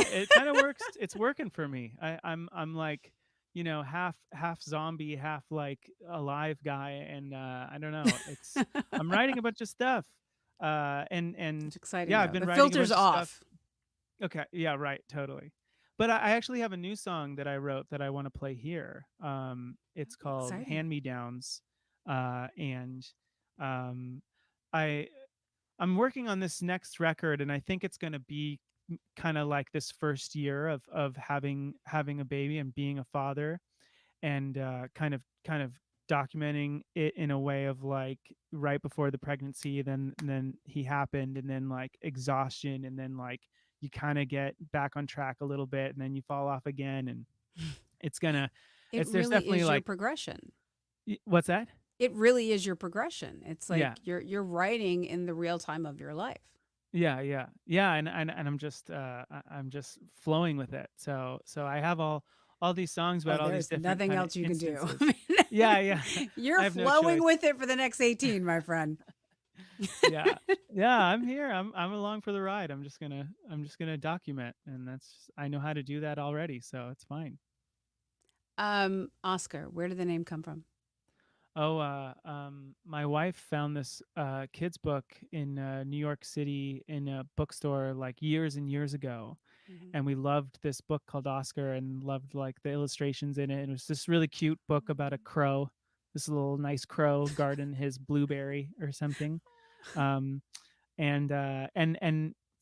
of works. It's working for me. I'm like, half zombie, half like alive guy, and I don't know. I'm writing a bunch of stuff, and It's exciting yeah, I've though. been The writing a filter's bunch of stuff. off. Okay, yeah, right, totally. But I actually have a new song that I wrote that I want to play here. It's called Exciting. "Hand Me Downs," and um, I I'm working on this next record, and I think it's going to be kind of like this first year of having a baby and being a father, and kind of documenting it in a way of like right before the pregnancy, then he happened, and then like exhaustion, and then like you kind of get back on track a little bit, and then you fall off again, and it's gonna It it's there's really definitely is your like progression. what's that? It really is your progression. It's like Yeah. you're writing in the real time of your life. Yeah, yeah, yeah, and I'm just flowing with it. So I have all these songs Oh, about all these there's different nothing kind of else you can do. instances. Yeah, yeah. You're I have no flowing choice. with it for the next 18, my friend. Yeah, yeah. I'm here. I'm along for the ride. I'm just gonna document, and I know how to do that already, so it's fine. Oscar, where did the name come from? Oh, my wife found this kids book in New York City in a bookstore like years and years ago, Mhm. and we loved this book called Oscar and loved like the illustrations in it. And it was this really cute book about a crow, this little nice crow guarding his blueberry or something. Um, and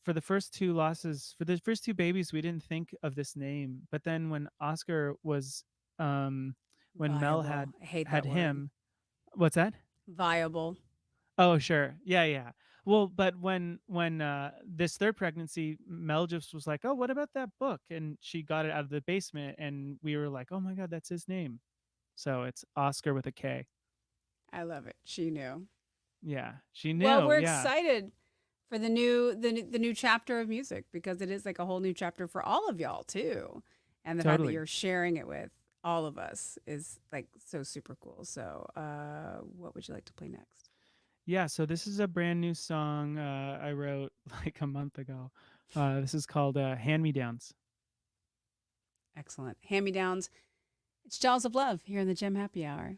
for the first two losses, for the first two babies, we didn't think of this name. But then when Oscar was, when Mel Viable. had I hate had that word. him, what's that? Viable. Oh, sure. Yeah, yeah. Well, but when this third pregnancy, Mel just was like, "Oh, what about that book?" And she got it out of the basement, and we were like, "Oh my god, that's his name." So it's Oscar with a K. I love it. She knew. Yeah, she Well, knew. we're Yeah, excited for the new chapter of music because it is like a whole new chapter for all of y'all too. And the fact that totally. you're sharing it with all of us is like so super cool. So, what would you like to play next? Yeah, so this is a brand new song I wrote like a month ago. This is called "Hand Me Downs." Excellent. Hand me downs. It's Jaws of Love here in the Gem Happy Hour.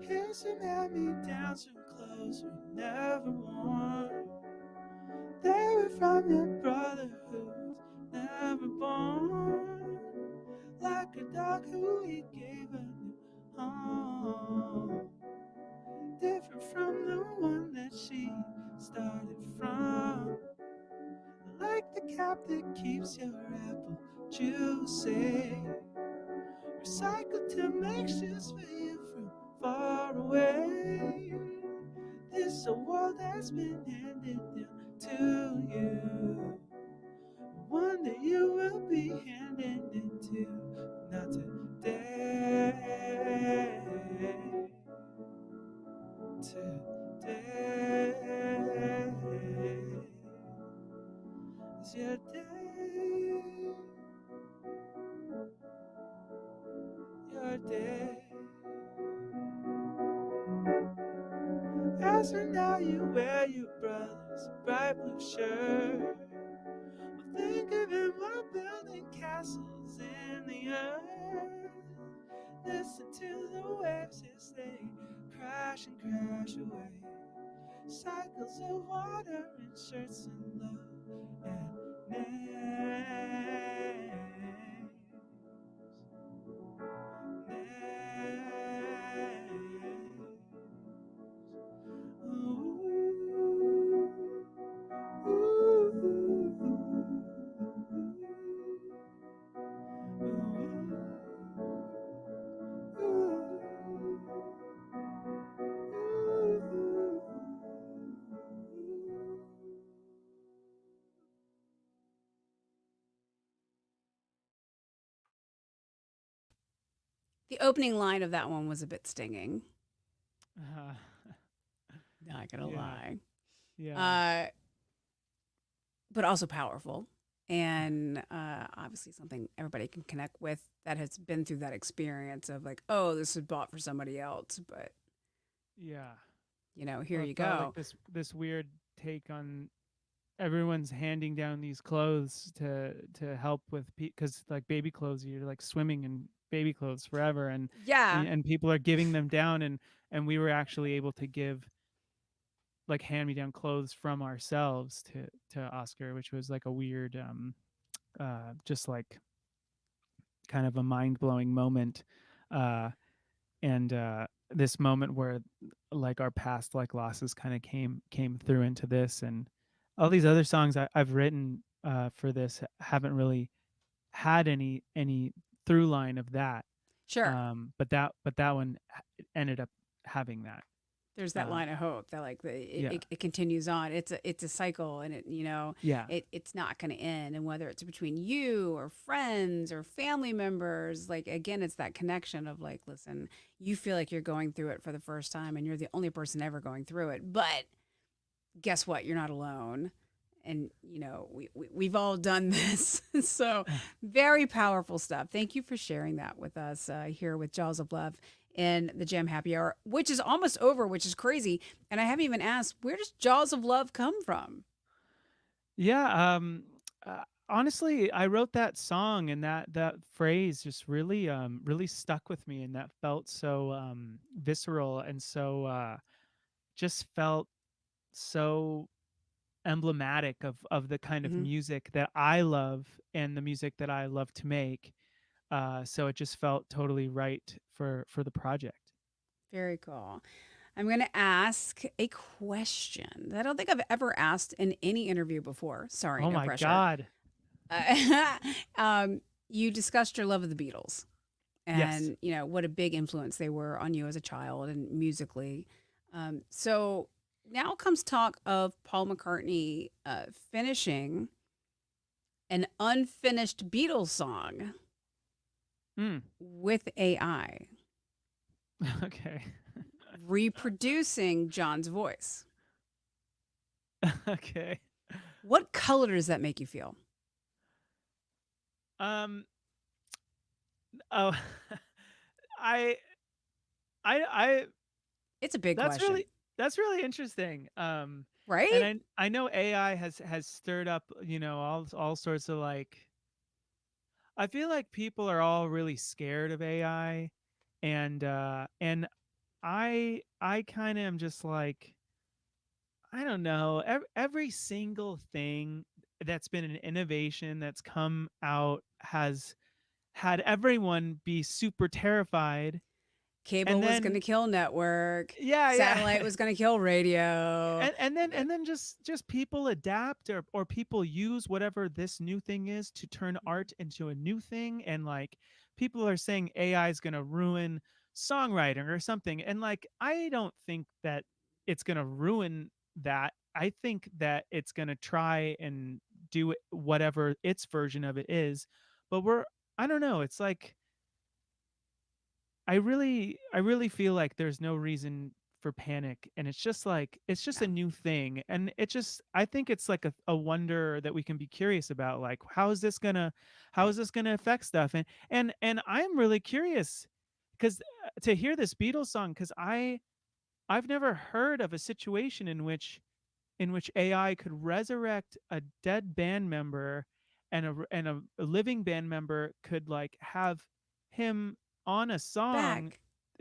Here's some hand-me-downs from clothes we never worn. They were from your brother who's never born. Like a dog who he gave a new home. Different from the one that she started from. Like the cap that keeps your apple juicy. Recycled to make shoes for you from far away. This a world that's been handed down to you. One day you will be handing it to, not today. Today is your day. Your day. As for now, you wear your brother's bright blue shirt. Well, think of him while building castles in the earth. Listen to the waves as they crash and crash away. Cycles of water and shirts and love and names. The opening line of that one was a bit stinging. Uh, Not gonna yeah, lie. yeah, Uh, but also powerful. And obviously something everybody can connect with that has been through that experience of like, oh, this is bought for somebody else, but yeah. here Well, it you felt like go. this weird take on everyone's handing down these clothes to help with because like baby clothes, you're like swimming in baby clothes forever, Yeah, and people are giving them down, and we were actually able to give like hand me down clothes from ourselves to Oscar, which was like a weird just like kind of a mind-blowing moment. uh and this moment where like our past like losses kind of came through into this, and all these other songs I've written for this haven't really had any through line of that. sure. But that one ended up having that. There's that uh line of hope that like yeah, it continues on. It's a cycle, and yeah, it's not going to end. And whether it's between you or friends or family members, like again, it's that connection of like, listen, you feel like you're going through it for the first time, and you're the only person ever going through it. But guess what? You're not alone. And we've all done this. So very powerful stuff. Thank you for sharing that with us here with Jaws of Love in the Jam Happy Hour, which is almost over, which is crazy. And I haven't even asked, where does Jaws of Love come from? yeah. Honestly, I wrote that song, and that phrase just really stuck with me, and that felt so visceral, and so just felt so emblematic of the kind of Hmm. music that I love and the music that I love to make. So it just felt totally right for the project. Very cool. I'm going to ask a question that I don't think I've ever asked in any interview before. Sorry, Oh no my pressure. God. Uh, you discussed your love of the Beatles, Yes. and what a big influence they were on you as a child and musically. So now comes talk of Paul McCartney finishing an unfinished Beatles song. Mm. with AI Okay. reproducing John's voice. Okay. What color does that make you feel? Um. Oh. I. I. It's a big That's question, really that's really interesting. And right? I know AI has stirred up, all sorts of like. I feel like people are all really scared of AI, and I kind of am just like, I don't know, every single thing that's been an innovation that's come out has had everyone be super terrified, and Cable was going then to kill network. yeah, yeah. Satellite was going to kill radio. And then just people adapt, or people use whatever this new thing is to turn art into a new thing, and like people are saying AI is going to ruin songwriting or something, and like I don't think that it's going to ruin that. I think that it's going to try and do whatever its version of it is, but I don't know, it's like I really feel like there's no reason for panic, and it's just like it's just a No. new thing, and it just I think it's like a wonder that we can be curious about, like how Right. is this gonna affect stuff, and I'm really curious because to hear this Beatles song, because I've never heard of a situation in which AI could resurrect a dead band member, and a living band member could like have him on a song. Back.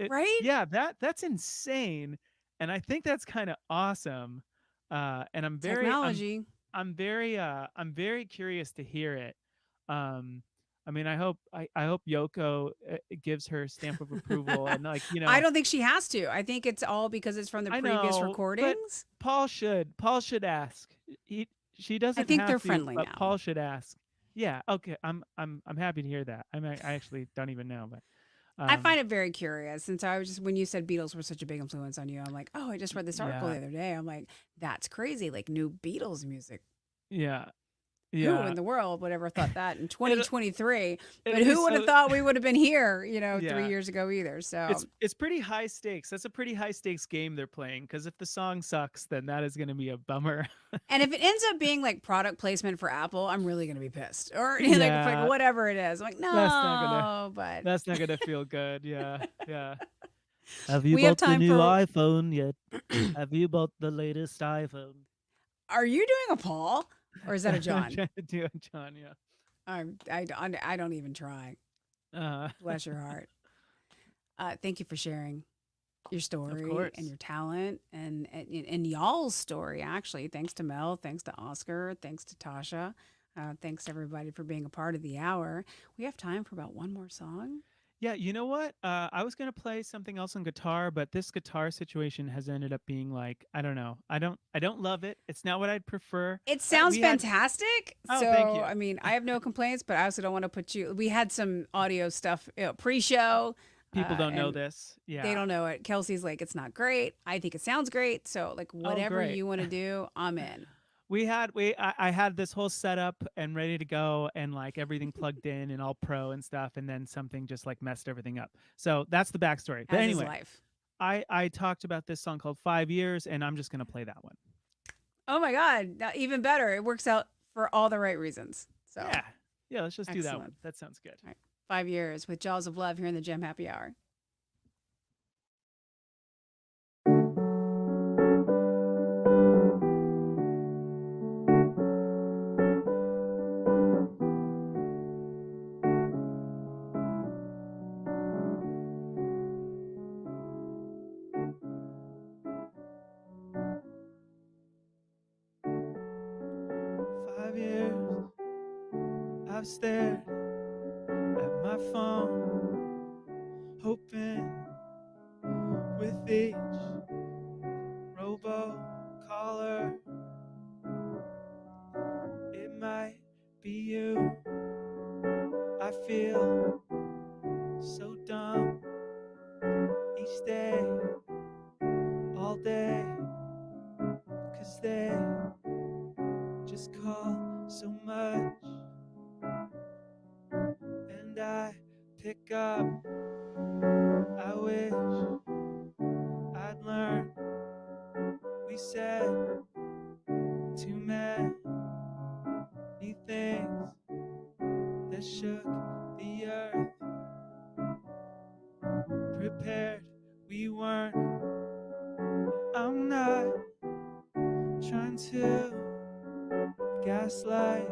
Right? Yeah, that's insane, and I think that's kind of awesome. And Technology. I'm very curious to hear it. Um, I mean, I hope Yoko gives her stamp of approval, and like I don't think she has to. I think it's all because it's from the I previous know, but recordings. Paul should ask. She I doesn't think they're have to, friendly but now. Paul should ask. Yeah, okay. I'm happy to hear that. I actually don't even know, but I um find it very curious. And so I was just, when you said Beatles were such a big influence on you, I'm like, oh, I just read this article yeah. the other day. I'm like, that's crazy. Like new Beatles music. Yeah. Who Yeah. in the world would ever thought that in It'll 2023? it'll But be who would have so thought we would have been here, 3 yeah. years ago either? So, It's pretty high stakes. That's a pretty high stakes game they're playing, because if the song sucks, then that is going to be a bummer. and if it ends up being like product placement for Apple, I'm really going to be pissed. Or like Yeah. whatever it is. I'm like, That's not going to no, but that's not going to feel good. Yeah. Yeah. Have you we have bought the time new for. iPhone yet? Have you bought the latest iPhone? Are you doing a Paul or is that a I'm John? trying to do it, John. Yeah. I don't even try. Uh, Bless your heart. Thank you for sharing your of story and course. your talent and y'all's story, actually. Thanks to Mel. Thanks to Oscar. Thanks to Tasha. Thanks everybody for being a part of the hour. We have time for about one more song. Yeah, you know what? I was gonna play something else on guitar, but this guitar situation has ended up being like, I don't know. I don't love it. It's not what I'd prefer. It sounds We had fantastic. Oh, thank So, you. I mean, I have no complaints, but I also don't want to put you. We had some audio stuff pre-show, People don't know and this. they Yeah. don't know it. Kelsey's like, it's not great. I think it sounds great. So, like, Oh, whatever great. you want to do, I'm in. I had this whole setup and ready to go, and like everything plugged in and all pro and stuff, and then something just like messed everything up. So that's the backstory. But As is anyway, life. I talked about this song called 5 Years, and I'm just gonna play that one. Oh my God. Even better. It works out for all the right reasons. So, Yeah. Yeah, let's just do that one. excellent. That sounds good. All right. 5 years with Jaws of Love here in the Gem Happy Hour. 5 years I've stared at my phone, hoping with each robocaller it might be you. I feel so dumb each day, all day, 'cause they just call so much, and I pick We said too many things that shook the earth. Prepared, we weren't. I'm not trying to gaslight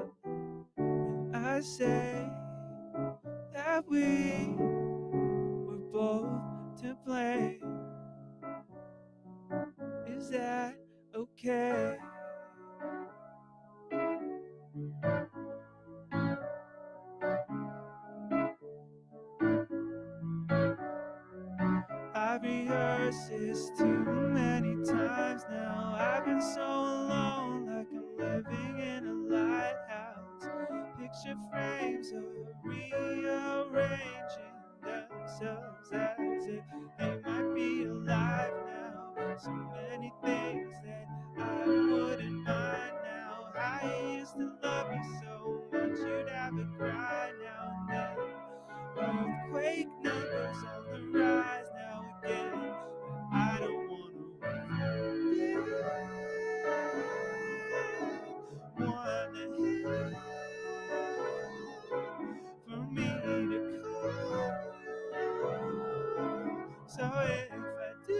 when I say that we were both to blame. Is that okay? I've rehearsed this too many times now. I've been so alone, like I'm living in a lighthouse. Picture frames are rearranging themselves as if they might be alive now. So many things that I wouldn't mind now. I used to love you so much, you'd have a cry now and then. Earthquake numbers on the rise now again. And I don't wanna wait wanna hit for me to call. So if I do,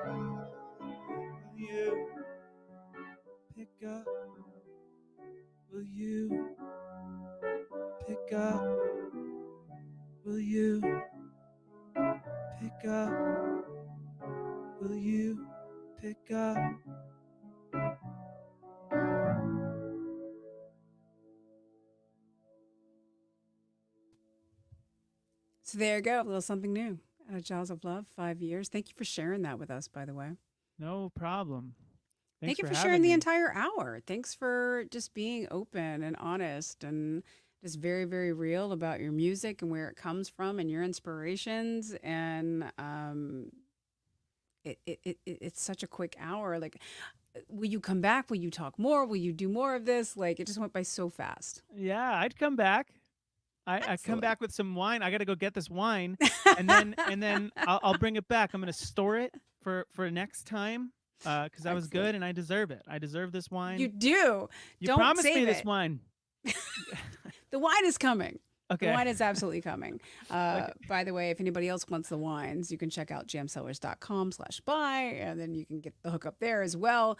will you pick up? Will you pick up? Will you pick up? Will you pick up? So there you go, a little something new out of Jaws of Love, 5 years. Thank you for sharing that with us, by the way. No problem. Thanks Thank you for for sharing having the me. entire hour. Thanks for just being open and honest and just very, very real about your music and where it comes from and your inspirations. And it's such a quick hour. Like, will you come back? Will you talk more? Will you do more of this? Like, it just went by so fast. Yeah, I'd come back. I come Excellent. back with some wine. I got to go get this wine, and then I'll bring it back. I'm gonna store it for next time, because that was Excellent. good and I deserve it. I deserve this You wine. do. You Don't promised me save this it. wine. The wine is coming. The Okay. wine is absolutely coming. Okay. By the way, if anybody else wants the wines, you can check out jamcellars.com/buy, and then you can get the hookup there as well.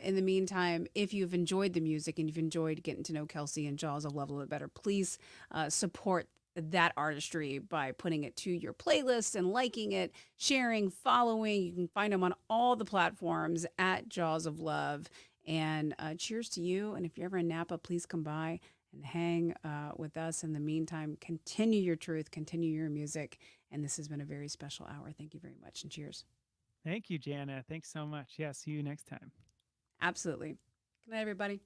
In the meantime, if you've enjoyed the music and you've enjoyed getting to know Kelsey and Jaws of Love a little bit better, please support that artistry by putting it to your playlist and liking it, sharing, following. You can find them on all the platforms at Jaws of Love. And cheers to you. And if you're ever in Napa, please come by and hang with us. In the meantime, continue your truth, continue your music. And this has been a very special hour. Thank you very much. And cheers. Thank you, Jana. Thanks so much. Yeah, see you next time. Absolutely. Good night, everybody.